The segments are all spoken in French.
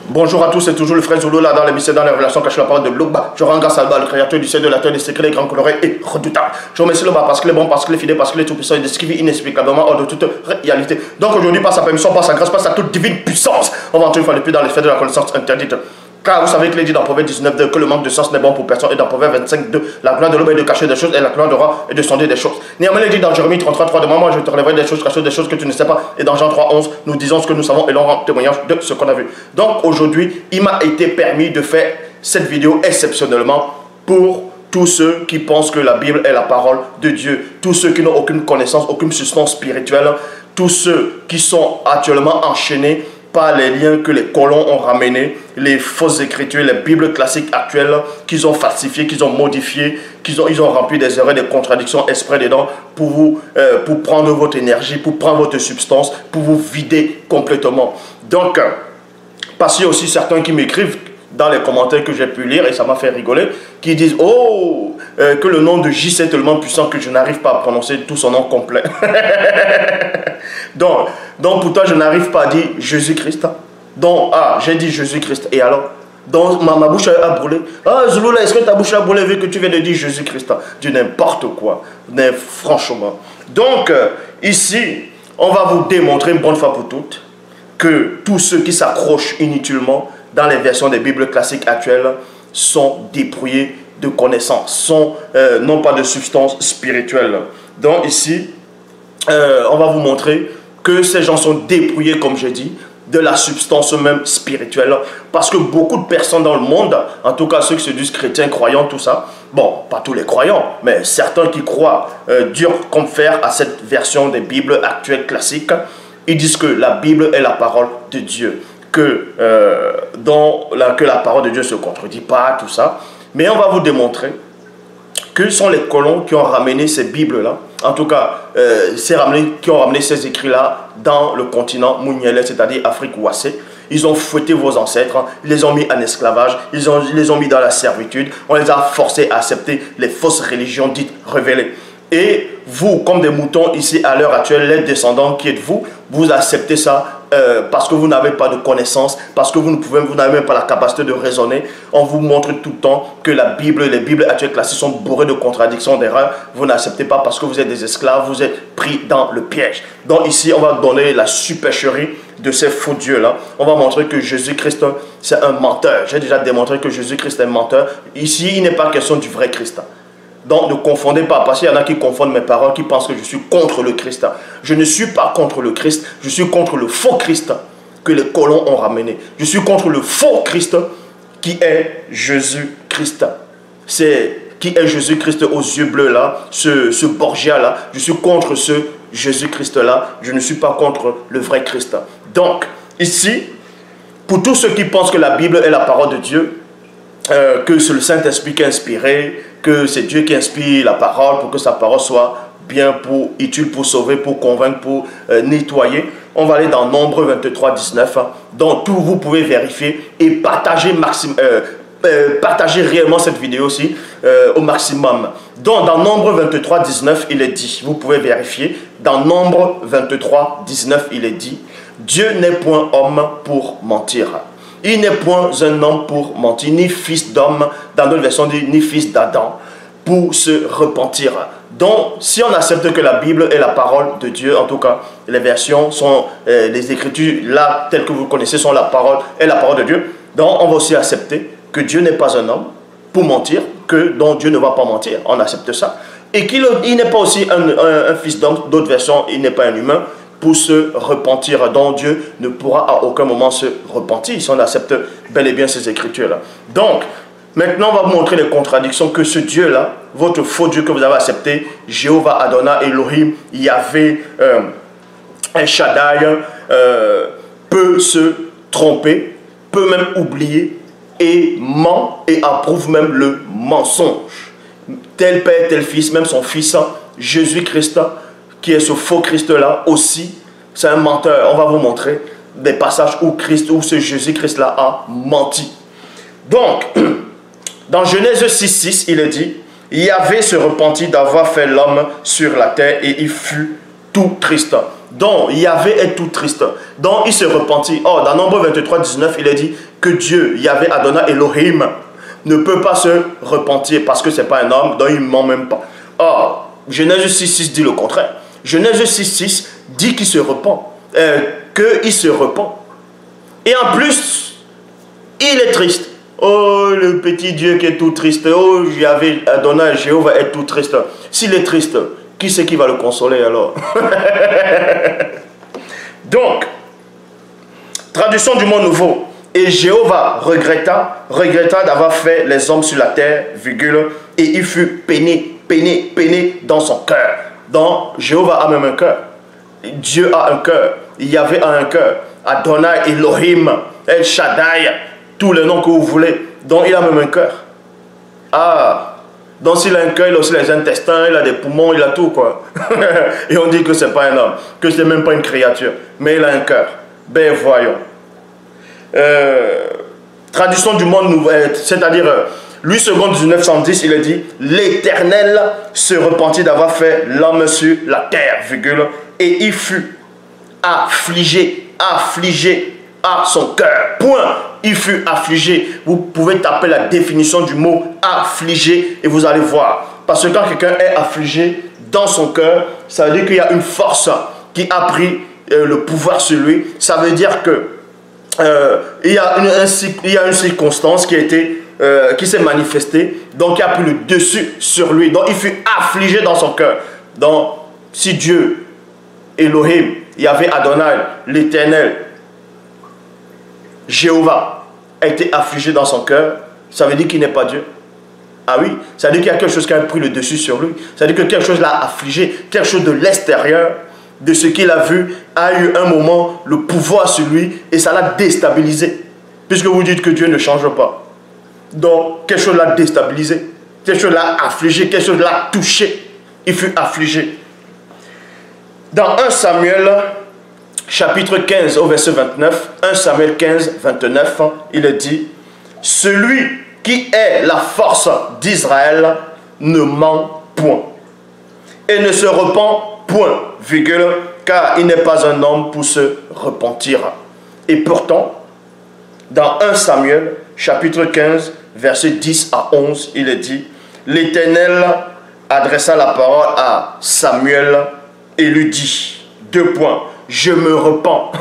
Bonjour à tous, c'est toujours le frère Zulu là dans l'émission dans les relations cachées la parole de Loba. Je rends grâce à Alba, le créateur du ciel, de la terre, des secrets, grands colorés et redoutables. Je remercie Loba parce qu'il est bon, parce qu'il est fidèle, parce qu'il est tout puissant et de ce qui vit inexplicablement hors de toute réalité. Donc aujourd'hui, par sa permission, par sa grâce, par sa toute divine puissance, on va entrer une fois de plus dans les faits de la connaissance interdite. Car vous savez qu'il est dit dans Proverbe 19 que le manque de sens n'est bon pour personne, et dans Proverbe 25 la gloire de l'homme est de cacher des choses et la gloire de roi est de sonder des choses. Néanmoins, il est dit dans Jérémie 33 de moi je te relèverai des choses cachées, des choses que tu ne sais pas. Et dans Jean 3:11 nous disons ce que nous savons et l'on rend témoignage de ce qu'on a vu. Donc aujourd'hui, il m'a été permis de faire cette vidéo exceptionnellement pour tous ceux qui pensent que la Bible est la parole de Dieu, tous ceux qui n'ont aucune connaissance, aucune substance spirituelle, tous ceux qui sont actuellement enchaînés par les liens que les colons ont ramenés, les fausses écritures, les bibles classiques actuelles qu'ils ont falsifiées, qu'ils ont modifiées, ils ont rempli des erreurs, des contradictions exprès dedans pour prendre votre énergie, pour prendre votre substance, pour vous vider complètement. Donc, parce qu'il y a aussi certains qui m'écrivent dans les commentaires que j'ai pu lire, et ça m'a fait rigoler, qui disent « Oh, que le nom de J est tellement puissant que je n'arrive pas à prononcer tout son nom complet. » donc, pourtant, je n'arrive pas à dire Jésus-Christ. Donc, j'ai dit Jésus-Christ. Et alors, donc, ma bouche a brûlé. Ah, Zulu, est-ce que ta bouche a brûlé vu que tu viens de dire Jésus-Christ? Du n'importe quoi. Franchement. Donc, ici, on va vous démontrer une bonne fois pour toutes que tous ceux qui s'accrochent inutilement dans les versions des Bibles classiques actuelles sont dépouillés de connaissances, non pas de substance spirituelle. Donc ici, on va vous montrer que ces gens sont dépouillés, comme j'ai dit, de la substance même spirituelle. Parce que beaucoup de personnes dans le monde, en tout cas ceux qui se disent chrétiens, croyants, tout ça, bon, pas tous les croyants, mais certains qui croient dur comme fer à cette version des Bibles actuelles classiques, ils disent que la Bible est la parole de Dieu. Que la parole de Dieu ne se contredit pas, tout ça. Mais on va vous démontrer que sont les colons qui ont ramené ces Bibles-là, en tout cas, qui ont ramené ces écrits-là dans le continent Mounielé, c'est-à-dire Afrique ouassée. Ils ont fouetté vos ancêtres, ils les ont mis en esclavage, ils les ont mis dans la servitude, on les a forcés à accepter les fausses religions dites révélées. Et vous, comme des moutons ici à l'heure actuelle, les descendants qui êtes vous, vous acceptez ça parce que vous n'avez pas de connaissances, parce que vous n'avez même pas la capacité de raisonner. On vous montre tout le temps que la Bible, les Bibles actuelles classiques sont bourrées de contradictions, d'erreurs. Vous n'acceptez pas parce que vous êtes des esclaves, vous êtes pris dans le piège. Donc ici, on va donner la supercherie de ces faux dieux-là. On va montrer que Jésus-Christ, c'est un menteur. J'ai déjà démontré que Jésus-Christ est un menteur. Ici, il n'est pas question du vrai Christ. Donc ne confondez pas, parce qu'il y en a qui confondent mes paroles, qui pensent que je suis contre le Christ. Je ne suis pas contre le Christ, je suis contre le faux Christ que les colons ont ramené. Je suis contre le faux Christ qui est Jésus-Christ. Qui est Jésus-Christ aux yeux bleus là, ce Borgia là. Je suis contre ce Jésus-Christ là, je ne suis pas contre le vrai Christ. Donc ici, pour tous ceux qui pensent que la Bible est la parole de Dieu, que c'est le Saint-Esprit qui a inspiré, que c'est Dieu qui inspire la parole pour que sa parole soit bien utile pour sauver, pour convaincre, pour nettoyer. On va aller dans Nombre 23, 19. Donc tout vous pouvez vérifier et partager réellement cette vidéo aussi au maximum. Donc dans Nombre 23, 19, il est dit, vous pouvez vérifier, dans Nombre 23, 19, il est dit, Dieu n'est point homme pour mentir. Il n'est point un homme pour mentir, ni fils d'homme, dans d'autres versions dit, ni fils d'Adam, pour se repentir. Donc, si on accepte que la Bible est la parole de Dieu, en tout cas, les versions sont, les écritures, là, telles que vous connaissez, sont la parole de Dieu. Donc, on va aussi accepter que Dieu n'est pas un homme pour mentir, donc Dieu ne va pas mentir, on accepte ça. Et qu'il n'est pas aussi un fils d'homme, d'autres versions, il n'est pas un humain, pour se repentir, dont Dieu ne pourra à aucun moment se repentir, si on accepte bel et bien ces écritures-là. Donc, maintenant, on va vous montrer les contradictions que ce Dieu-là, votre faux Dieu que vous avez accepté, Jéhovah, Adonai, Elohim, Yahvé, El Shaddai, peut se tromper, peut même oublier, et ment et approuve même le mensonge. Tel père, tel fils, même son fils, Jésus-Christ, qui est ce faux Christ-là aussi, c'est un menteur. On va vous montrer des passages où ce Jésus-Christ-là a menti. Donc, dans Genèse 6.6, il est dit, Yahvé se repentit d'avoir fait l'homme sur la terre et il fut tout triste. Donc, Yahvé est tout triste. Donc, il se repentit. Or, dans Nombre 23, 19, il est dit que Dieu, Yahvé Adonai Elohim, ne peut pas se repentir parce que ce n'est pas un homme, donc il ne ment même pas. Or, Genèse 6, 6 dit le contraire. Genèse 6, 6 dit qu'il se repent. Qu'il se repent. Et en plus, il est triste. Oh, le petit Dieu qui est tout triste. Oh, Yahvé Adonai, Jéhovah est tout triste. S'il est triste, qui c'est qui va le consoler alors? Donc, traduction du mot nouveau. Et Jéhovah regretta d'avoir fait les hommes sur la terre, virgule, et il fut peiné dans son cœur. Donc, Jéhovah a même un cœur. Dieu a un cœur. Yahvé a un cœur. Adonai, Elohim, El Shaddai, tous les noms que vous voulez. Donc, il a même un cœur. Ah, donc s'il a un cœur, il a aussi les intestins, il a des poumons, il a tout, quoi. Et on dit que ce n'est pas un homme, que ce n'est même pas une créature. Mais il a un cœur. Ben, voyons. Traduction du monde nouveau, c'est-à-dire Louis II 1910, il a dit l'Éternel se repentit d'avoir fait l'homme sur la terre, virgule, et il fut affligé à son cœur. Point. Il fut affligé. Vous pouvez taper la définition du mot affligé et vous allez voir. Parce que quand quelqu'un est affligé dans son cœur, ça veut dire qu'il y a une force qui a pris le pouvoir sur lui. Ça veut dire que il y a une circonstance qui s'est manifestée, donc qui a pris le dessus sur lui. Donc il fut affligé dans son cœur. Donc si Dieu, Elohim, Yahvé Adonai, l'Éternel, Jéhovah a été affligé dans son cœur, ça veut dire qu'il n'est pas Dieu. Ah oui, ça veut dire qu'il y a quelque chose qui a pris le dessus sur lui. Ça veut dire que quelque chose l'a affligé, quelque chose de l'extérieur, de ce qu'il a vu, a eu un moment le pouvoir sur lui et ça l'a déstabilisé. Puisque vous dites que Dieu ne change pas. Donc, quelque chose l'a déstabilisé, quelque chose l'a affligé, quelque chose l'a touché. Il fut affligé. Dans 1 Samuel, chapitre 15 au verset 29, 1 Samuel 15, 29, il est dit « Celui qui est la force d'Israël ne ment point et ne se repent point, virgule, car il n'est pas un homme pour se repentir. » Et pourtant, dans 1 Samuel, chapitre 15, verset 10 à 11, il est dit « L'Éternel adressa la parole à Samuel et lui dit, deux points, je me repens,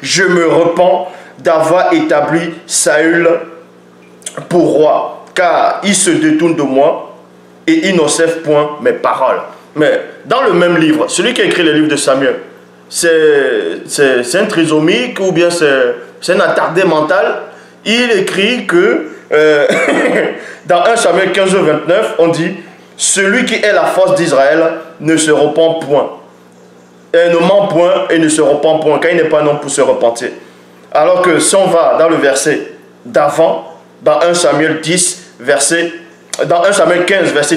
je me repens d'avoir établi Saül pour roi, car il se détourne de moi et il n'observe point mes paroles. » Mais dans le même livre, celui qui a écrit le livre de Samuel, c'est un trisomique ou bien c'est un attardé mental. Il écrit que dans 1 Samuel 15, 29, on dit « Celui qui est la force d'Israël ne se repent point. Et ne ment point et ne se repent point, car il n'est pas un homme pour se repentir. » Alors que si on va dans le verset d'avant, dans 1 Samuel 15, verset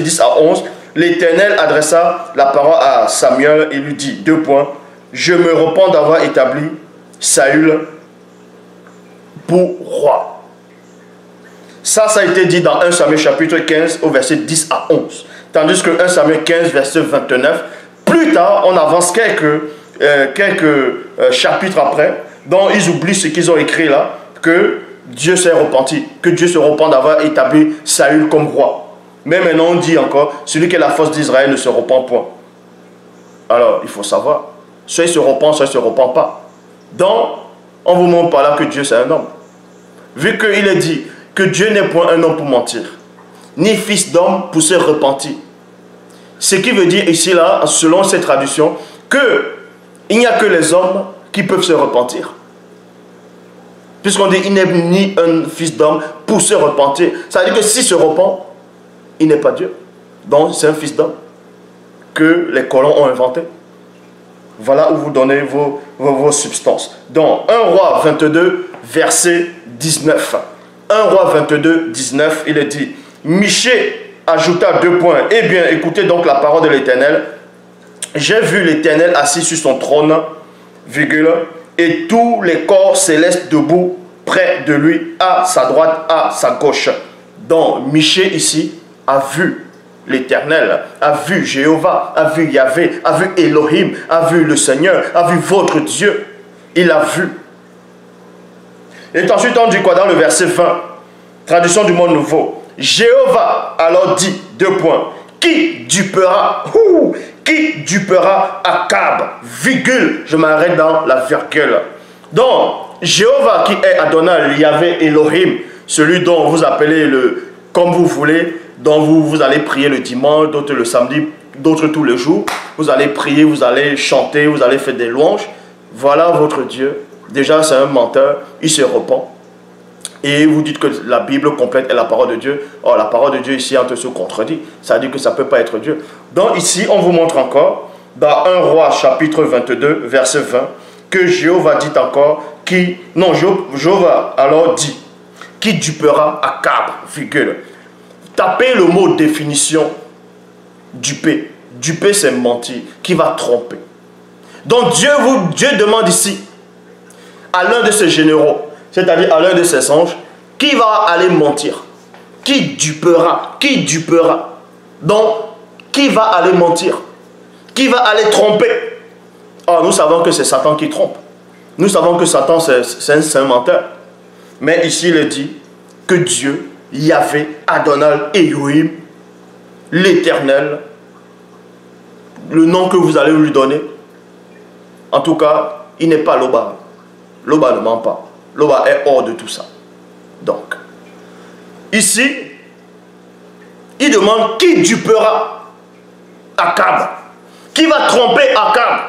10 à 11, l'Éternel adressa la parole à Samuel et lui dit, deux points, « Je me repens d'avoir établi Saül pour roi. » Ça a été dit dans 1 Samuel chapitre 15 au verset 10 à 11. Tandis que 1 Samuel 15 verset 29, plus tard, on avance quelques chapitres après, dont ils oublient ce qu'ils ont écrit là, que Dieu s'est repenti, que Dieu se repent d'avoir établi Saül comme roi. Mais maintenant on dit encore, celui qui est la force d'Israël ne se repent point. Alors, il faut savoir, soit il se repent, soit il ne se repent pas. Donc, on vous montre par là que Dieu c'est un homme. Vu qu'il est dit que Dieu n'est point un homme pour mentir, ni fils d'homme pour se repentir. Ce qui veut dire ici, là, selon cette traduction, qu'il n'y a que les hommes qui peuvent se repentir. Puisqu'on dit il n'est ni un fils d'homme pour se repentir. Ça veut dire que s'il se repent, il n'est pas Dieu. Donc c'est un fils d'homme que les colons ont inventé. Voilà où vous donnez vos substances. Donc 1 Roi 22, verset 19. 1 Roi 22, 19, il est dit, Michée ajouta deux points. Eh bien, écoutez donc la parole de l'Éternel. J'ai vu l'Éternel assis sur son trône, virgule, et tous les corps célestes debout près de lui, à sa droite, à sa gauche. Donc, Michée ici a vu l'Éternel, a vu Jéhovah, a vu Yahvé, a vu Elohim, a vu le Seigneur, a vu votre Dieu. Il a vu. Et ensuite on dit quoi dans le verset 20, traduction du monde nouveau. Jéhovah alors dit, deux points, qui dupera, Akab, virgule, je m'arrête dans la virgule. Donc, Jéhovah qui est Adonai, Yahvé, Elohim, celui dont vous appelez comme vous voulez, dont vous allez prier le dimanche, d'autres le samedi, d'autres tous les jours. Vous allez prier, vous allez chanter, vous allez faire des louanges. Voilà votre Dieu. Déjà, c'est un menteur, il se repent. Et vous dites que la Bible complète est la parole de Dieu. Or, la parole de Dieu ici, on te se contredit. Ça veut dire que ça ne peut pas être Dieu. Donc ici, on vous montre encore, dans 1 Roi chapitre 22, verset 20, que Jéhovah dit encore, Jéhovah alors dit, qui dupera Akab, virgule. Tapez le mot définition, duper. Duper, c'est mentir, qui va tromper. Donc Dieu demande ici, à l'un de ses généraux, c'est-à-dire à l'un de ses anges, qui va aller mentir? Qui dupera? Qui dupera? Donc, qui va aller mentir? Qui va aller tromper? Or, nous savons que c'est Satan qui trompe. Nous savons que Satan, c'est un menteur. Mais ici, il dit que Dieu, Yahvé, Adonai, Elohim, l'Éternel, le nom que vous allez lui donner, en tout cas, il n'est pas Loba. Loba ne ment pas. Loba est hors de tout ça. Donc, ici, il demande qui dupera Akab. Qui va tromper Akab?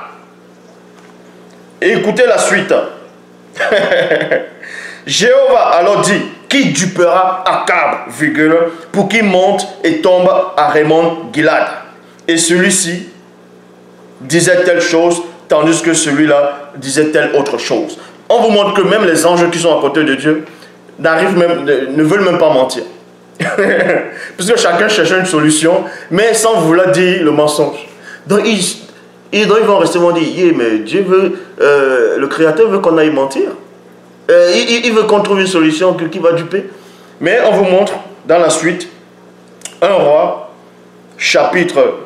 Et écoutez la suite. Jéhovah alors dit, qui dupera Akab, virgule, pour qu'il monte et tombe à Raymond Gilad. Et celui-ci disait telle chose, tandis que celui-là disait telle autre chose. On vous montre que même les anges qui sont à côté de Dieu ne veulent même pas mentir. Puisque chacun cherche une solution, mais sans vouloir dire le mensonge. Donc ils vont rester, vont dire, yeah, mais Dieu veut, le Créateur veut qu'on aille mentir. Il veut qu'on trouve une solution qui va duper. Mais on vous montre dans la suite, 1 Roi, chapitre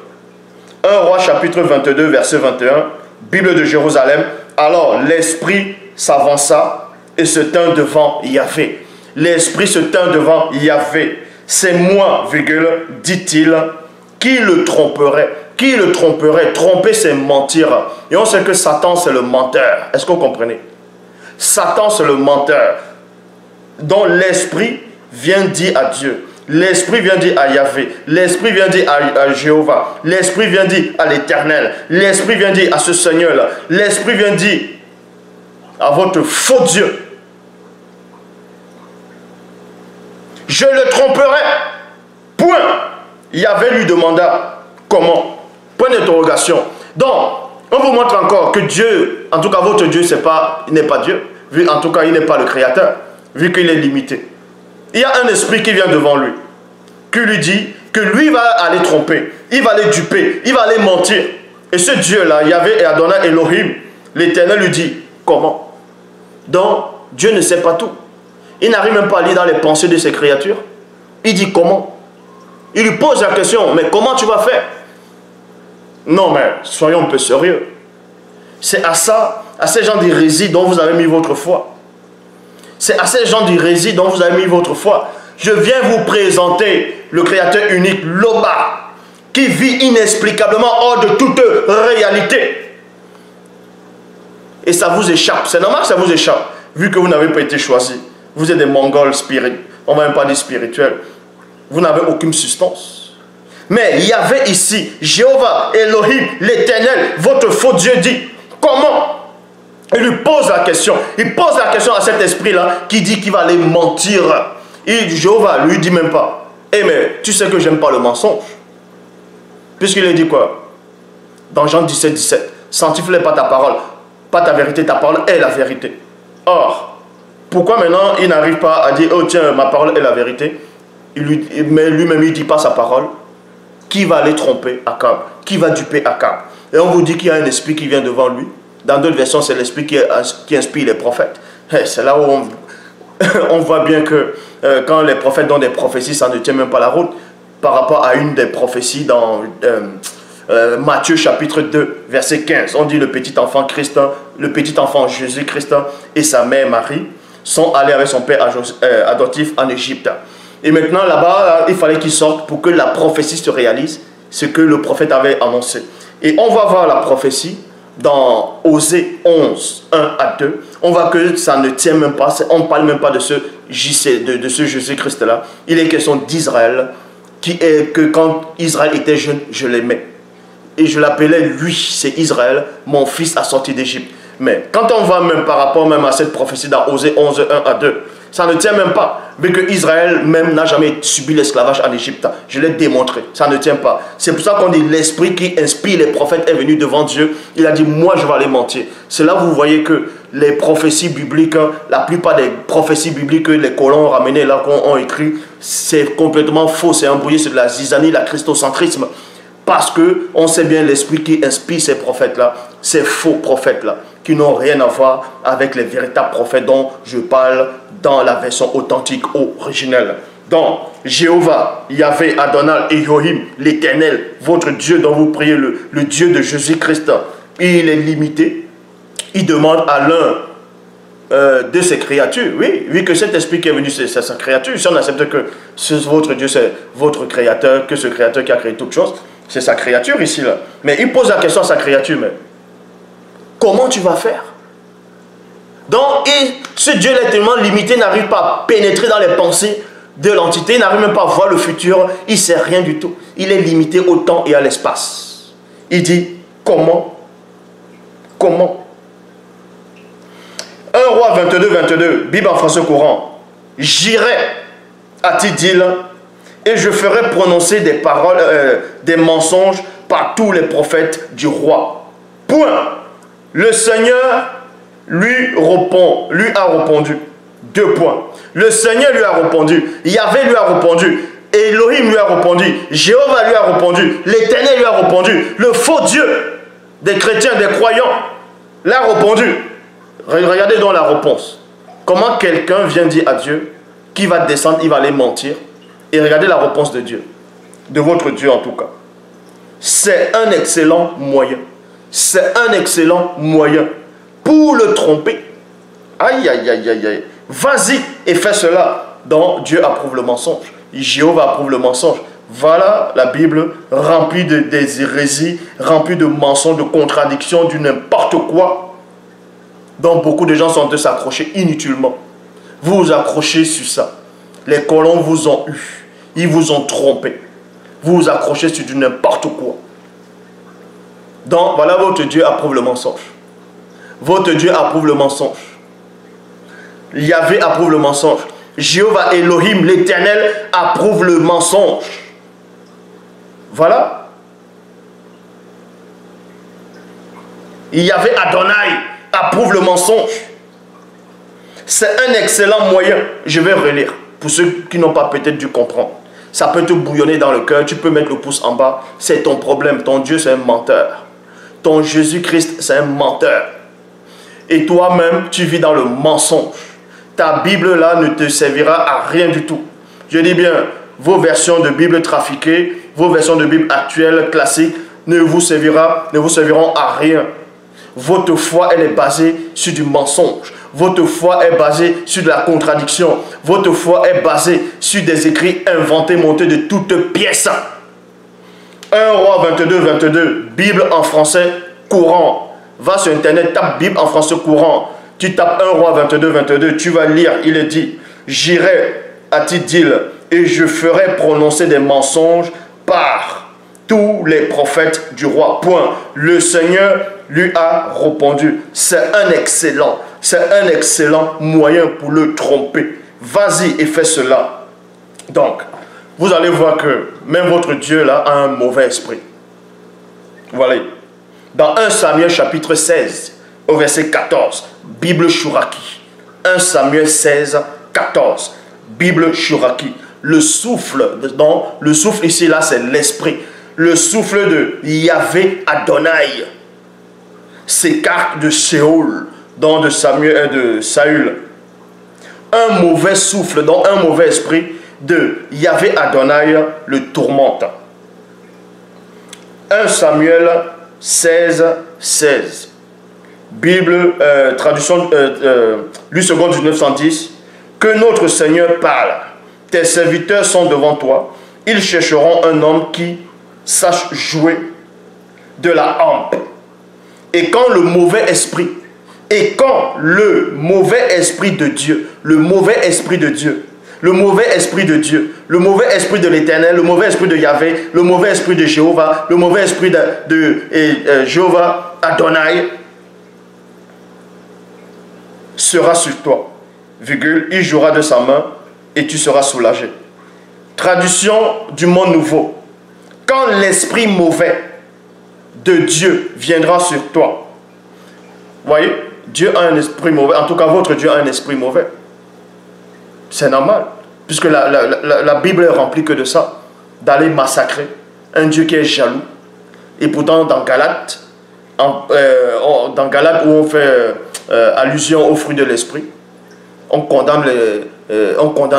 22, verset 21, Bible de Jérusalem. Alors l'Esprit s'avança et se tint devant Yahvé. L'Esprit se tint devant Yahvé. C'est moi, virgule, dit-il, qui le tromperait. Qui le tromperait? Tromper, c'est mentir. Et on sait que Satan, c'est le menteur. Est-ce que vous comprenez? Satan, c'est le menteur. Donc l'Esprit vient dire à Dieu. L'Esprit vient dire à Yahvé. L'Esprit vient dire à Jéhovah. L'Esprit vient dire à l'Éternel. L'Esprit vient dire à ce Seigneur-là. L'Esprit vient dire à votre faux Dieu. Je le tromperai. Point. Yahvé lui demanda comment. Point d'interrogation. Donc, on vous montre encore que Dieu, en tout cas votre Dieu, il n'est pas Dieu. Vu, en tout cas, il n'est pas le Créateur, vu qu'il est limité. Il y a un esprit qui vient devant lui, qui lui dit que lui va aller tromper, il va aller duper, il va aller mentir. Et ce Dieu-là, Yahvé et Adonai Elohim, l'Éternel lui dit, comment? Donc, Dieu ne sait pas tout. Il n'arrive même pas à lire dans les pensées de ses créatures. Il dit comment? Il lui pose la question, mais comment tu vas faire? Non, mais soyons un peu sérieux. C'est à ces gens d'hérésie dont vous avez mis votre foi. C'est à ces gens d'hérésie dont vous avez mis votre foi. Je viens vous présenter le Créateur unique, Loba, qui vit inexplicablement hors de toute réalité. Et ça vous échappe. C'est normal que ça vous échappe, vu que vous n'avez pas été choisi. Vous êtes des Mongols spirituels. On ne va même pas dire spirituels. Vous n'avez aucune substance. Mais il y avait ici, Jéhovah, Elohim, l'Éternel, votre faux Dieu dit, comment? Il lui pose la question. Il pose la question à cet esprit-là qui dit qu'il va aller mentir. Et Jéhovah lui dit même pas, eh mais tu sais que j'aime pas le mensonge. Puisqu'il lui dit quoi? Dans Jean 17, 17, sanctifie pas ta parole, pas ta vérité, ta parole est la vérité. Or, pourquoi maintenant il n'arrive pas à dire, oh tiens, ma parole est la vérité? Mais lui-même il ne dit pas sa parole. Qui va aller tromper Akab? Qui va duper Akab? Et on vous dit qu'il y a un esprit qui vient devant lui. Dans d'autres versions, c'est l'esprit qui inspire les prophètes. C'est là où on voit bien que quand les prophètes donnent des prophéties, ça ne tient même pas la route. par rapport à une des prophéties dans Matthieu chapitre 2, verset 15. On dit le petit enfant Christ, le petit enfant Jésus-Christ et sa mère Marie sont allés avec son père adoptif en Égypte. Et maintenant là-bas, il fallait qu'ils sortent pour que la prophétie se réalise, ce que le prophète avait annoncé. Et on va voir la prophétie dans Osée 11, 1 à 2. On voit que ça ne tient même pas, on ne parle même pas de ce Jésus-Christ-là. Il est question d'Israël, qui est que quand Israël était jeune, je l'aimais. Et je l'appelais lui, c'est Israël, mon fils a sorti d'Égypte. Mais quand on va même par rapport même à cette prophétie dans Osée 11, 1 à 2, ça ne tient même pas. Mais que Israël même n'a jamais subi l'esclavage en Égypte. Je l'ai démontré. Ça ne tient pas. C'est pour ça qu'on dit l'esprit qui inspire les prophètes est venu devant Dieu. Il a dit, moi je vais aller mentir. C'est là où vous voyez que les prophéties bibliques, la plupart des prophéties bibliques que les colons ont ramenées là, qu'on a écrit, c'est complètement faux. C'est embrouillé, c'est de la zizanie, la christocentrisme. Parce que on sait bien l'esprit qui inspire ces prophètes-là, ces faux prophètes-là, qui n'ont rien à voir avec les véritables prophètes dont je parle dans la version authentique originelle. Donc, Jéhovah, Yahvé, Adonai, Elohim, l'Éternel, votre Dieu dont vous priez, le Dieu de Jésus-Christ, il est limité. Il demande à l'un de ses créatures, oui, que cet esprit qui est venu, c'est sa créature. Si on accepte que votre Dieu, c'est votre créateur, que ce créateur qui a créé toutes choses, c'est sa créature ici, là. Mais il pose la question à sa créature, mais comment tu vas faire? Donc, ce Dieu-là est tellement limité, n'arrive pas à pénétrer dans les pensées de l'entité, il n'arrive même pas à voir le futur, il ne sait rien du tout. Il est limité au temps et à l'espace. Il dit, comment? 1 Roi 22, 22, Bible en français courant. J'irai, a-t-il dit là, et je ferai prononcer des paroles, des mensonges par tous les prophètes du roi. Point. Le Seigneur lui a répondu. 2 points. Le Seigneur lui a répondu. Yahvé lui a répondu. Elohim lui a répondu. Jéhovah lui a répondu. L'Éternel lui a répondu. Le faux Dieu des chrétiens, des croyants, l'a répondu. Regardez donc la réponse. Comment quelqu'un vient dire à Dieu qu'il va descendre, il va aller mentir. Et regardez la réponse de Dieu. De votre Dieu en tout cas. C'est un excellent moyen. C'est un excellent moyen pour le tromper. Aïe, aïe, aïe, aïe, aïe. Vas-y et fais cela. Donc Dieu approuve le mensonge. Jéhovah approuve le mensonge. Voilà la Bible remplie des hérésies, remplie de mensonges, de contradictions, du n'importe quoi. Donc beaucoup de gens sont de s'accrocher inutilement. Vous vous accrochez sur ça. Les colons vous ont eu. Ils vous ont trompé. Vous vous accrochez sur du n'importe quoi. Donc voilà, votre Dieu approuve le mensonge. Votre Dieu approuve le mensonge. Yahvé approuve le mensonge. Jéhovah Elohim, l'Éternel, approuve le mensonge. Voilà. Yahvé Adonai approuve le mensonge. C'est un excellent moyen. Je vais relire. Pour ceux qui n'ont pas peut-être dû comprendre. Ça peut te bouillonner dans le cœur. Tu peux mettre le pouce en bas. C'est ton problème. Ton Dieu, c'est un menteur. Ton Jésus-Christ, c'est un menteur. Et toi-même, tu vis dans le mensonge. Ta Bible, là, ne te servira à rien du tout. Je dis bien, vos versions de Bible trafiquées, vos versions de Bible actuelles, classiques, ne vous serviront à rien. Votre foi, elle est basée sur du mensonge. Votre foi est basée sur de la contradiction. Votre foi est basée sur des écrits inventés, montés de toutes pièces. 1 Roi 22, 22, Bible en français courant. Va sur Internet, tape Bible en français courant. Tu tapes 1 Roi 22, 22, tu vas lire, il est dit, j'irai, a-t-il dit, et je ferai prononcer des mensonges par tous les prophètes du roi. Point. Le Seigneur lui a répondu. C'est un excellent moyen pour le tromper. Vas-y et fais cela. Donc, vous allez voir que même votre Dieu là a un mauvais esprit. Voilà. Dans 1 Samuel chapitre 16, au verset 14, Bible Shuraki. 1 Samuel 16, 14, Bible Shuraki. Le souffle, donc le souffle ici là c'est l'esprit. Le souffle de Yahvé Adonai s'écarte de Séoul, donc de Saül. Un mauvais souffle, donc un mauvais esprit de Yahvé Adonai le tourmente. 1 Samuel 16, 16. Bible, traduction, lui second du 910. Que notre Seigneur parle. Tes serviteurs sont devant toi. Ils chercheront un homme qui sache jouer de la hampe. Et quand le mauvais esprit, le mauvais esprit de Dieu, le mauvais esprit de Dieu, le mauvais esprit de Dieu, le mauvais esprit de l'Éternel, le mauvais esprit de Yahvé, le mauvais esprit de Jéhovah, le mauvais esprit de Jéhovah Adonai sera sur toi, virgule, il jouera de sa main et tu seras soulagé. Traduction du monde nouveau. Quand l'esprit mauvais de Dieu viendra sur toi, voyez, Dieu a un esprit mauvais, en tout cas votre Dieu a un esprit mauvais. C'est normal, puisque la Bible est remplie que de ça, d'aller massacrer un Dieu qui est jaloux. Et pourtant dans Galates, où on fait allusion au fruit de l'esprit, on condamne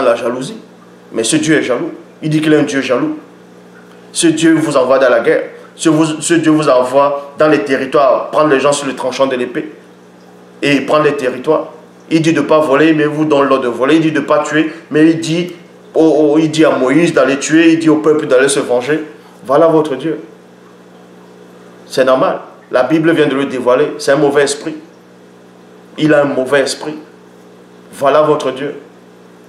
la jalousie. Mais ce Dieu est jaloux. Il dit qu'il est un Dieu jaloux. Ce Dieu vous envoie dans la guerre. Ce Dieu vous envoie dans les territoires, prendre les gens sur le tranchant de l'épée et prendre les territoires. Il dit de ne pas voler, mais vous donne l'ordre de voler. Il dit de ne pas tuer, mais il dit à Moïse d'aller tuer. Il dit au peuple d'aller se venger. Voilà votre Dieu. C'est normal. La Bible vient de le dévoiler. C'est un mauvais esprit. Il a un mauvais esprit. Voilà votre Dieu.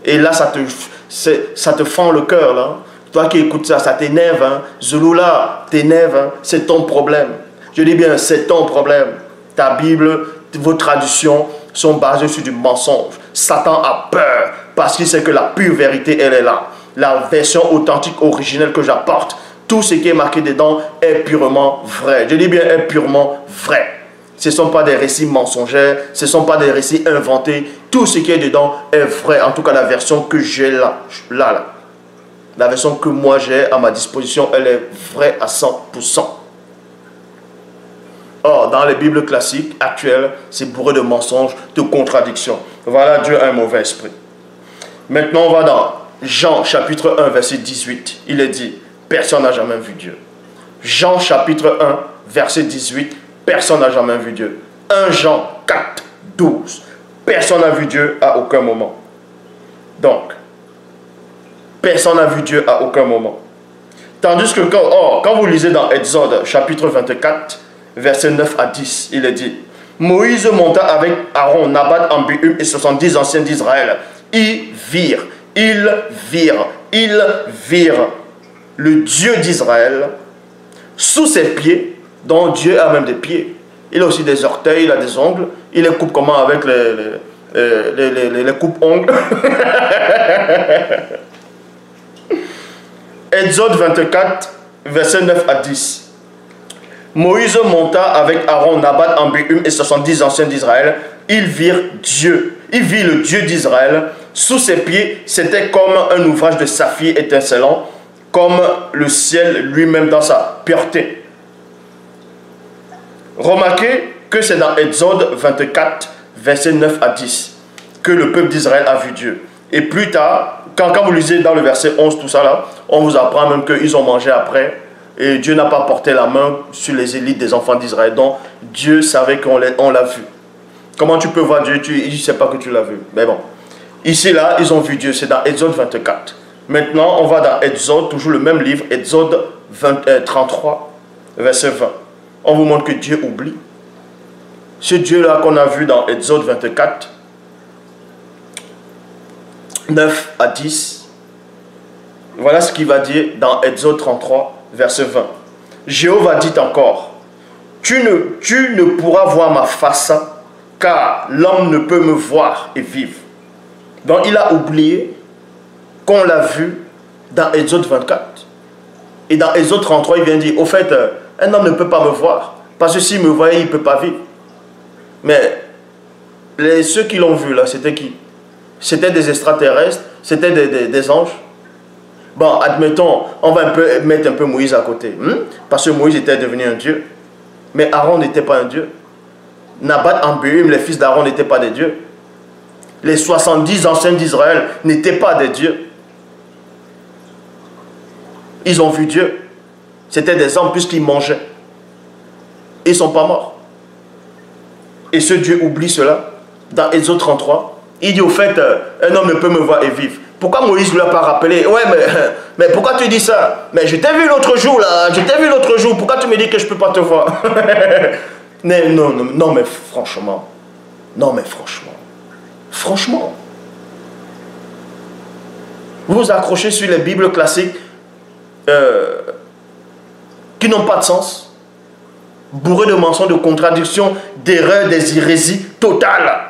Et là, ça te fend le cœur, là. Toi qui écoutes ça, ça t'énerve. Hein. Zulula, t'énerve. Hein. C'est ton problème. Je dis bien, c'est ton problème. Ta Bible, vos traditions sont basées sur du mensonge. Satan a peur parce qu'il sait que la pure vérité, elle est là. La version authentique, originelle que j'apporte, tout ce qui est marqué dedans est purement vrai. Je dis bien, est purement vrai. Ce ne sont pas des récits mensongers, ce ne sont pas des récits inventés. Tout ce qui est dedans est vrai. En tout cas, la version que j'ai là. La version que moi j'ai à ma disposition, elle est vraie à 100%. Or, dans les Bibles classiques actuelles, c'est bourré de mensonges, de contradictions. Voilà, Dieu a un mauvais esprit. Maintenant, on va dans Jean chapitre 1, verset 18. Il est dit, personne n'a jamais vu Dieu. Jean chapitre 1, verset 18. Personne n'a jamais vu Dieu. 1 Jean 4, 12. Personne n'a vu Dieu à aucun moment. Donc, personne n'a vu Dieu à aucun moment. Tandis que quand vous lisez dans Exode chapitre 24, verset 9 à 10, il est dit, Moïse monta avec Aaron, Nadab, Abihu et 70 anciens d'Israël. Ils virent le Dieu d'Israël sous ses pieds, dont Dieu a même des pieds. Il a aussi des orteils, il a des ongles. Il les coupe comment avec les coupes-ongles. Exode 24, verset 9 à 10. Moïse monta avec Aaron, Nadab, Abihu et 70 anciens d'Israël. Ils virent Dieu. Il vit le Dieu d'Israël. Sous ses pieds, c'était comme un ouvrage de saphir étincelant, comme le ciel lui-même dans sa pureté. Remarquez que c'est dans Exode 24, verset 9 à 10, que le peuple d'Israël a vu Dieu. Et plus tard, quand vous lisez dans le verset 11, tout ça là, on vous apprend même qu'ils ont mangé après. Et Dieu n'a pas porté la main sur les élites des enfants d'Israël. Donc, Dieu savait qu'on l'a vu. Comment tu peux voir Dieu? Il ne sait pas que tu l'as vu. Mais bon. Ici, là, ils ont vu Dieu. C'est dans Exode 24. Maintenant, on va dans Exode, toujours le même livre, Exode 33, verset 20. On vous montre que Dieu oublie. Ce Dieu-là qu'on a vu dans Exode 24, 9 à 10. Voilà ce qu'il va dire dans Exode 33, verset 20. Jéhovah dit encore, tu ne pourras voir ma face, car l'homme ne peut me voir et vivre. Donc il a oublié qu'on l'a vu dans Exode 24. Et dans Exode 33, il vient dire, au fait, un homme ne peut pas me voir, parce que s'il me voyait, il ne peut pas vivre. Mais ceux qui l'ont vu là, c'était qui? C'était des extraterrestres, c'était des anges. Bon, admettons, on va mettre un peu Moïse à côté. Parce que Moïse était devenu un dieu. Mais Aaron n'était pas un dieu. Nadab, Abihu, les fils d'Aaron n'étaient pas des dieux. Les 70 anciens d'Israël n'étaient pas des dieux. Ils ont vu Dieu. C'était des hommes puisqu'ils mangeaient. Ils ne sont pas morts. Et ce Dieu oublie cela. Dans Exode 33, il dit au fait, un homme ne peut me voir et vivre. Pourquoi Moïse ne l'a pas rappelé? Ouais, mais pourquoi tu dis ça? Mais je t'ai vu l'autre jour là, je t'ai vu l'autre jour, pourquoi tu me dis que je ne peux pas te voir? Non, mais franchement. Non, mais franchement. Franchement. Vous vous accrochez sur les Bibles classiques qui n'ont pas de sens, bourrés de mensonges, de contradictions, d'erreurs, des hérésies totales.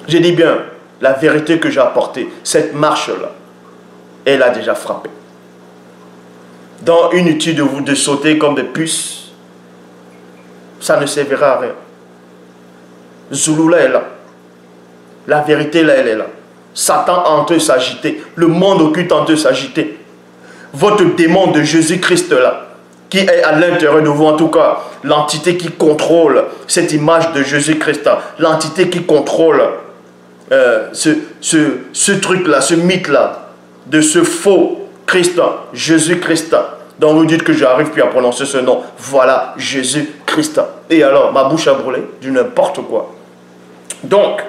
Je dis bien, la vérité que j'ai apportée, cette marche-là, elle a déjà frappé. Dans inutile de vous de sauter comme des puces, ça ne servira à rien. Zulula est là. La vérité là, elle est là. Satan en train de s'agiter. Le monde occulte en train de s'agiter. Votre démon de Jésus-Christ là, qui est à l'intérieur de vous, en tout cas, l'entité qui contrôle cette image de Jésus-Christ, l'entité qui contrôle ce truc-là, ce mythe-là, de ce faux Christ, Jésus-Christ, dont vous dites que je n'arrive plus à prononcer ce nom. Voilà, Jésus-Christ. Et alors, ma bouche a brûlé du n'importe quoi. Donc,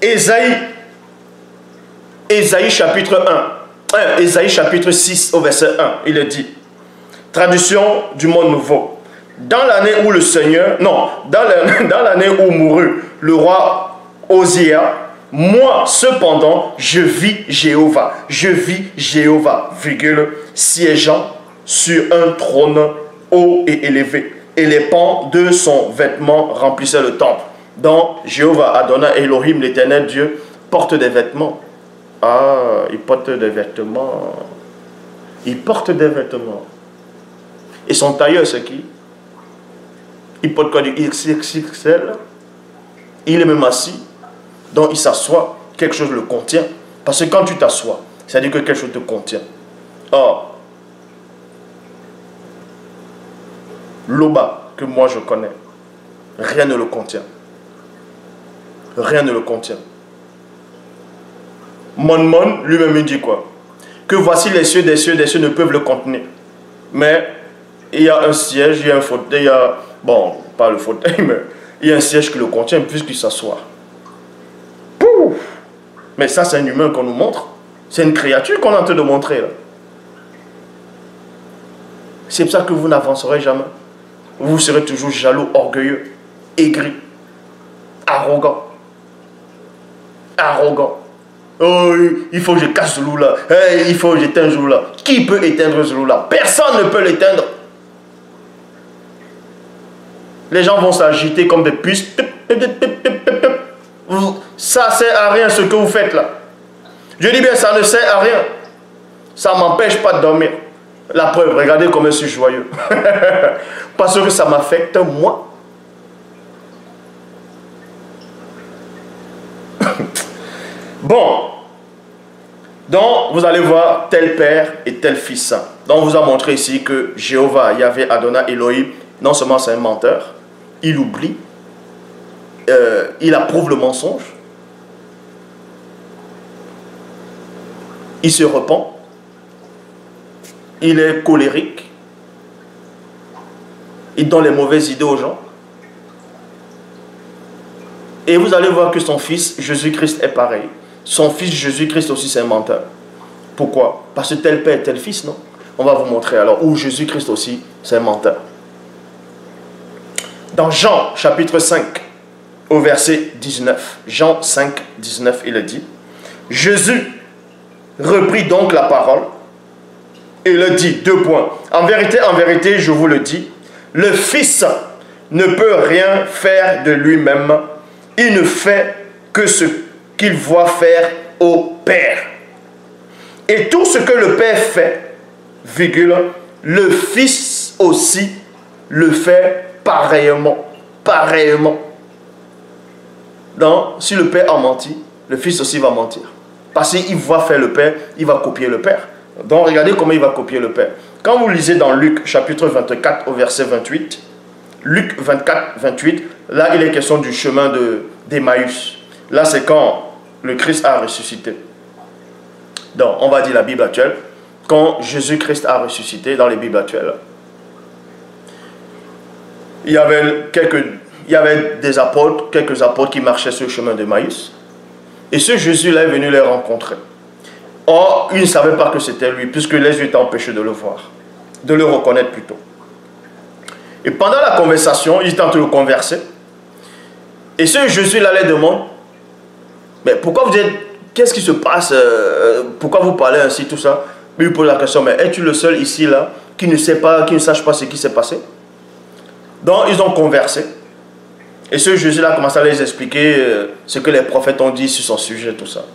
Ésaïe chapitre 1, Ésaïe chapitre 6 au verset 1, il est dit, traduction du monde nouveau, dans l'année où le Seigneur, non, dans l'année où mourut le roi Osia, moi cependant, je vis Jéhovah, virgule, siégeant sur un trône haut et élevé, et les pans de son vêtement remplissaient le temple. Donc, Jéhovah, Adonai, Elohim, l'éternel Dieu, porte des vêtements. Ah, il porte des vêtements. Il porte des vêtements. Et son tailleur, c'est qui? Il porte quoi, du XXL? Il est même assis. Donc, il s'assoit. Quelque chose le contient. Parce que quand tu t'assois, ça veut dire que quelque chose te contient. Or, l'Oba, que moi je connais, rien ne le contient. Rien ne le contient. Mon, lui-même, il dit quoi? Que voici les cieux des cieux ne peuvent le contenir. Mais il y a un siège, il y a un fauteuil, il y a, bon, pas le fauteuil, mais il y a un siège qui le contient puisqu'il s'assoit. Pouf! Mais ça, c'est un humain qu'on nous montre. C'est une créature qu'on est en train de montrer là. C'est pour ça que vous n'avancerez jamais. Vous serez toujours jaloux, orgueilleux, aigri, arrogant. Arrogant. Oh, il faut que je casse ce loup-là. Hey, il faut que j'éteigne ce loup-là. Qui peut éteindre ce loup-là? Personne ne peut l'éteindre. Les gens vont s'agiter comme des puces. Ça ne sert à rien ce que vous faites là. Je dis bien, ça ne sert à rien. Ça ne m'empêche pas de dormir. La preuve, regardez comme je suis joyeux. Parce que ça m'affecte moi. Bon, donc vous allez voir tel père et tel fils. Donc on vous a montré ici que Jéhovah, Yahvé, Adonai, Elohim, non seulement c'est un menteur, il oublie, il approuve le mensonge, il se repent, il est colérique, il donne les mauvaises idées aux gens. Et vous allez voir que son fils, Jésus-Christ, est pareil. Son fils Jésus-Christ aussi, c'est un menteur. Pourquoi? Parce que tel père, tel fils, non? On va vous montrer alors. Ou Jésus-Christ aussi, c'est un menteur. Dans Jean, chapitre 5, au verset 19. Jean 5, 19, il est dit. Jésus reprit donc la parole et le dit, 2 points. En vérité, je vous le dis, le Fils ne peut rien faire de lui-même. Il ne fait que ce qu'il voit faire au Père. Et tout ce que le Père fait, virgule, le Fils aussi le fait pareillement. Pareillement. Donc, si le Père a menti, le Fils aussi va mentir. Parce qu'il voit faire le Père, il va copier le Père. Donc, regardez comment il va copier le Père. Quand vous lisez dans Luc, chapitre 24, au verset 28, Luc 24, 28, là, il est question du chemin d'Emmaüs. Là, c'est quand le Christ a ressuscité. Donc, on va dire la Bible actuelle. Quand Jésus-Christ a ressuscité dans les Bibles actuelles, il y avait des apôtres, quelques apôtres qui marchaient sur le chemin de Maïs. Et ce Jésus-là est venu les rencontrer. Or, ils ne savaient pas que c'était lui, puisque les yeux étaient empêchés de le voir, de le reconnaître plutôt. Et pendant la conversation, ils étaient en train de converser. Et ce Jésus-là les demande, mais pourquoi vous êtes, qu'est-ce qui se passe, pourquoi vous parlez ainsi, tout ça? Il lui pose la question, mais es-tu le seul ici, là, qui ne sait pas, qui ne sache pas ce qui s'est passé? Donc, ils ont conversé. Et ce Jésus-là a commencé à les expliquer ce que les prophètes ont dit sur son sujet, tout ça.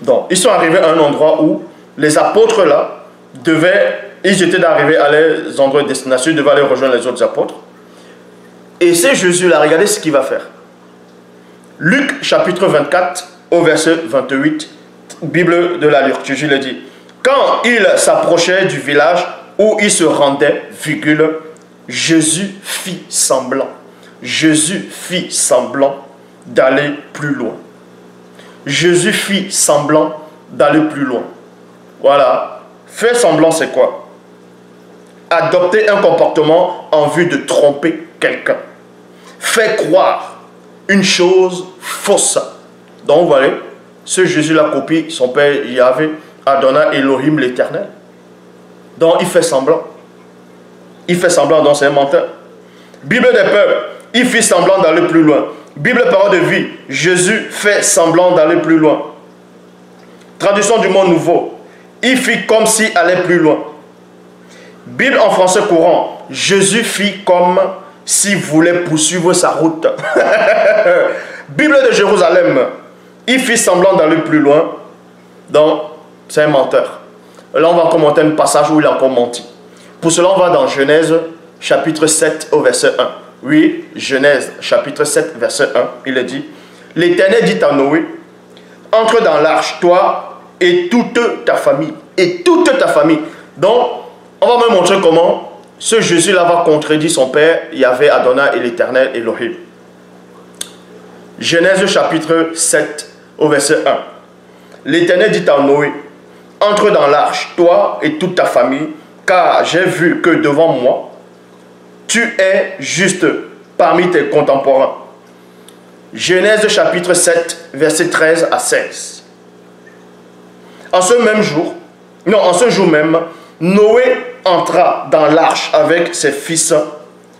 Donc, ils sont arrivés à un endroit où les apôtres, là, ils étaient arrivés à les endroits de destination, ils devaient aller rejoindre les autres apôtres. Et ce Jésus-là, regardez ce qu'il va faire. Luc, chapitre 24, au verset 28, Bible de la liturgie, il dit, quand il s'approchait du village où il se rendait, virgule, Jésus fit semblant d'aller plus loin. Jésus fit semblant d'aller plus loin. Voilà. Faire semblant, c'est quoi? Adopter un comportement en vue de tromper quelqu'un. Faire croire une chose fausse. Donc, vous voyez, ce Jésus-là copie son père Yahvé, Adonai Elohim l'Éternel. Donc, il fait semblant. Il fait semblant, donc c'est un menteur. Bible des peuples, il fit semblant d'aller plus loin. Bible parole de vie, Jésus fait semblant d'aller plus loin. Traduction du monde nouveau, il fit comme s'il allait plus loin. Bible en français courant, Jésus fit comme s'il voulait poursuivre sa route. Bible de Jérusalem, il fit semblant d'aller plus loin. Donc, c'est un menteur. Là, on va commenter un passage où il a encore menti. Pour cela, on va dans Genèse, chapitre 7, au verset 1. Oui, Genèse, chapitre 7, verset 1, il est dit, l'Éternel dit à Noé, entre dans l'arche, toi et toute ta famille. Et toute ta famille. Donc, on va me montrer comment ce Jésus-là va contredire son père, Yahvé, Adonai et l'Éternel Elohim. Genèse, chapitre 7, au verset 1. L'Éternel dit à Noé, entre dans l'arche, toi et toute ta famille, car j'ai vu que devant moi, tu es juste parmi tes contemporains. Genèse chapitre 7, versets 13 à 16. En ce jour même, Noé entra dans l'arche avec ses fils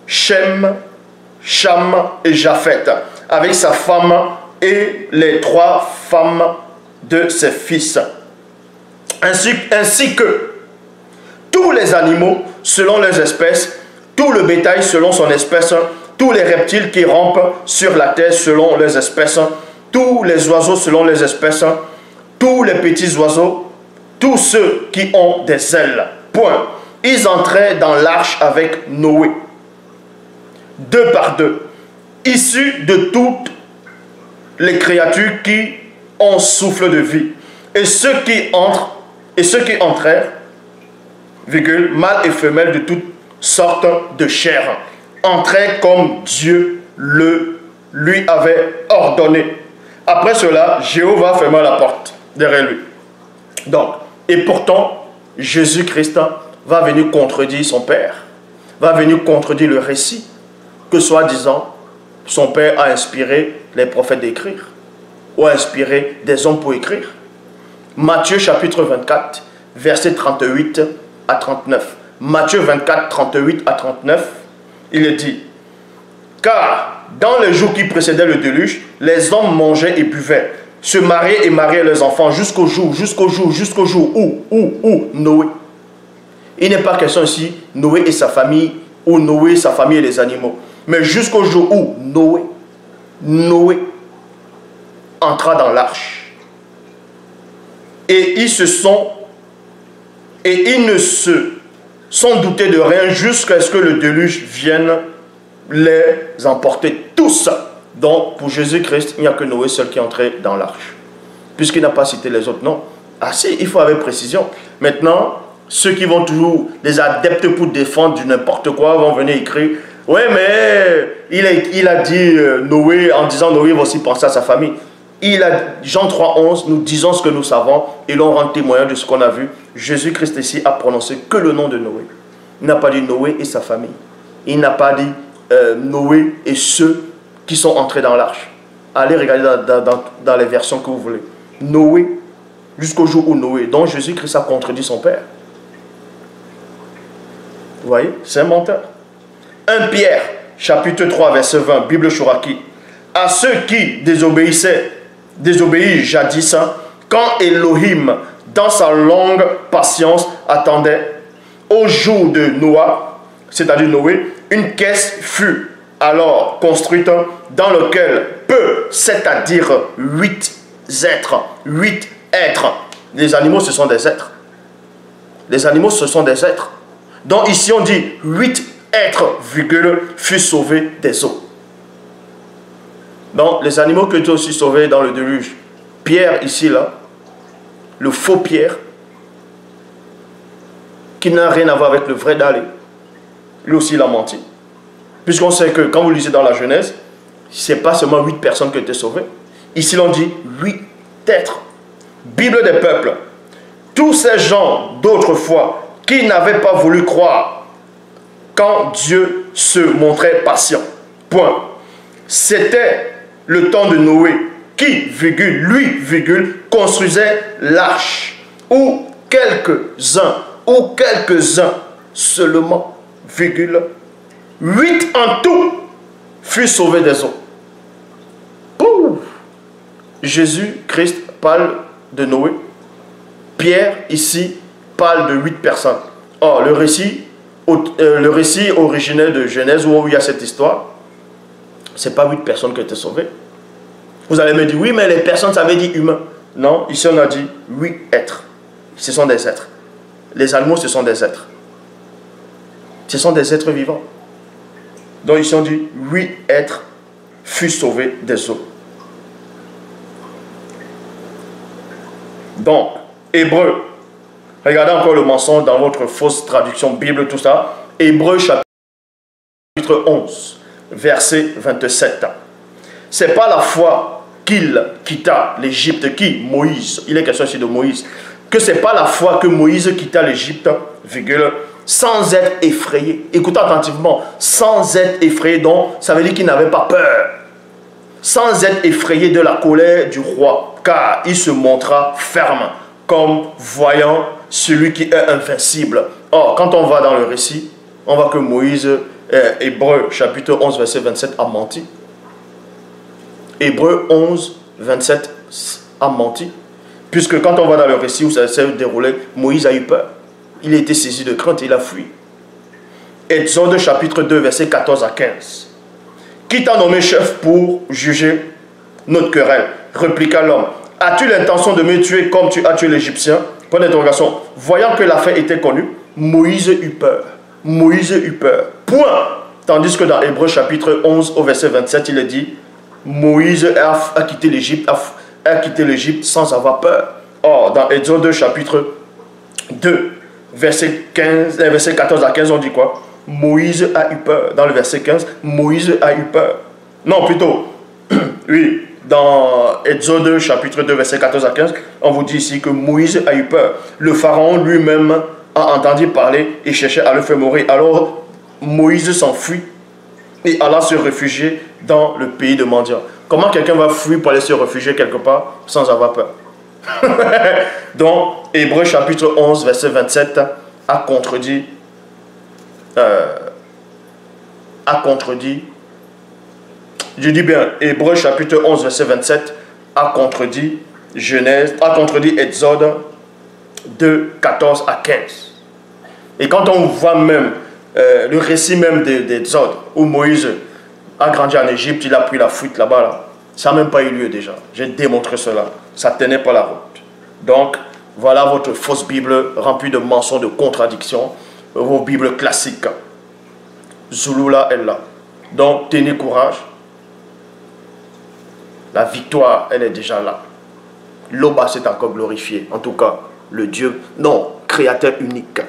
Shem, Cham et Japheth, avec sa femme et les 3 femmes de ses fils, ainsi que tous les animaux selon leurs espèces, tout le bétail selon son espèce, tous les reptiles qui rampent sur la terre selon leurs espèces, tous les oiseaux selon leurs espèces, tous les petits oiseaux, tous ceux qui ont des ailes. Point. Ils entraient dans l'arche avec Noé, 2 par 2, issus de toutes les créatures qui ont souffle de vie. Et ceux qui entrèrent, virgule, mâles et femelles de toutes sortes de chair, entraient comme Dieu lui avait ordonné. Après cela, Jéhovah ferma la porte derrière lui. Donc, et pourtant, Jésus-Christ va venir contredire son Père, va venir contredire le récit que soi-disant son Père a inspiré les prophètes d'écrire, ou a inspiré des hommes pour écrire. Matthieu chapitre 24, versets 38 à 39. Matthieu 24, 38 à 39, il est dit, car dans les jours qui précédaient le déluge, les hommes mangeaient et buvaient, se mariaient et mariaient leurs enfants jusqu'au jour où Noé. Il n'est pas question ici Noé et sa famille, ou Noé, sa famille et les animaux, mais jusqu'au jour où Noé entra dans l'arche. Et ils ne se sont doutés de rien jusqu'à ce que le déluge vienne les emporter tous. Donc, pour Jésus-Christ, il n'y a que Noé seul qui est entré dans l'arche. Puisqu'il n'a pas cité les autres noms. Ah si, il faut avec précision. Maintenant, ceux qui vont toujours, des adeptes pour défendre du n'importe quoi, vont venir écrire, ouais, mais il a dit Noé, en disant Noé va aussi penser à sa famille. Jean 3,11, nous disons ce que nous savons et l'on rend témoignage de ce qu'on a vu. Jésus-Christ ici a prononcé que le nom de Noé. Il n'a pas dit Noé et sa famille. Il n'a pas dit Noé et ceux qui sont entrés dans l'arche. Allez regarder dans les versions que vous voulez. Noé, jusqu'au jour où Noé, dont Jésus-Christ a contredit son père. Vous voyez, c'est un menteur. 1 Pierre, chapitre 3, verset 20, Bible Chouraki. À ceux qui désobéissent jadis, quand Elohim, dans sa longue patience, attendait, au jour de Noah, c'est-à-dire Noé, une caisse fut alors construite dans laquelle peu, c'est-à-dire 8 êtres. Les animaux, ce sont des êtres. Les animaux, ce sont des êtres. Donc ici, on dit 8 êtres, furent sauvés des eaux. Donc, les animaux que tu as aussi sauvés dans le déluge. Pierre, ici, là, le faux Pierre, qui n'a rien à voir avec le vrai Dalé, lui aussi, il a menti. Puisqu'on sait que quand vous lisez dans la Genèse, ce n'est pas seulement 8 personnes qui étaient sauvées. Ici, l'on dit 8 êtres. Bible des peuples. Tous ces gens d'autrefois qui n'avaient pas voulu croire quand Dieu se montrait patient. Point. C'était le temps de Noé qui, lui, construisait l'arche. Ou quelques-uns seulement, 8 en tout furent sauvés des eaux. Pouf! Jésus-Christ parle de Noé. Pierre, ici, parle de 8 personnes. Or, le récit originel de Genèse, où il y a cette histoire, ce n'est pas 8 personnes qui ont été sauvées. Vous allez me dire, oui, mais les personnes, ça veut dire humain. Non, ici on a dit 8 êtres. Ce sont des êtres. Les animaux, ce sont des êtres. Ce sont des êtres vivants. Donc ici on dit 8 êtres furent sauvés des eaux. Donc, Hébreu, regardez encore le mensonge dans votre fausse traduction Bible, tout ça. Hébreu chapitre 11, verset 27. C'est pas la foi qu'il quitta l'Égypte, Moïse, il est question ici de Moïse, que c'est pas la foi que Moïse quitta l'Égypte, sans être effrayé. Écoutez attentivement, sans être effrayé, donc ça veut dire qu'il n'avait pas peur. Sans être effrayé de la colère du roi, car il se montra ferme, comme voyant celui qui est invincible. Or, quand on va dans le récit, on voit que Moïse, Hébreu chapitre 11, verset 27, a menti. Hébreu 11, 27 a menti. Puisque quand on va dans le récit où ça s'est déroulé, Moïse a eu peur. Il a été saisi de crainte et il a fui. Exode chapitre 2, verset 14 à 15. Qui t'a nommé chef pour juger notre querelle? Répliqua l'homme. As-tu l'intention de me tuer comme tu as tué l'Égyptien? Point d'interrogation. Voyant que l'affaire était connue, Moïse eut peur. Moïse eut peur. Point. Tandis que dans Hébreu chapitre 11 au verset 27, il est dit, Moïse a quitté l'Égypte sans avoir peur. Or, dans Exode chapitre 2, verset 14 à 15, on dit quoi? Moïse a eu peur. Dans le verset 15, Moïse a eu peur. Non, plutôt, oui, dans Exode chapitre 2, verset 14 à 15, on vous dit ici que Moïse a eu peur. Le pharaon lui-même a entendu parler et cherchait à le faire mourir. Alors, Moïse s'enfuit et alla se réfugier dans le pays de Madian. Comment quelqu'un va fuir pour aller se réfugier quelque part sans avoir peur? Donc, Hébreu chapitre 11, verset 27 a contredit, je dis bien, Hébreu chapitre 11, verset 27 a contredit Exode 2, 14 à 15. Et quand on voit même le récit même d'Exode, où Moïse a grandi en Égypte, il a pris la fuite là-bas, là. Ça n'a même pas eu lieu déjà. J'ai démontré cela. Ça ne tenait pas la route. Donc, voilà votre fausse Bible remplie de mensonges, de contradictions. Vos Bibles classiques. Zulula est là. Donc, tenez courage. La victoire, elle est déjà là. L'Oba s'est encore glorifié. En tout cas, le Dieu, non, créateur unique.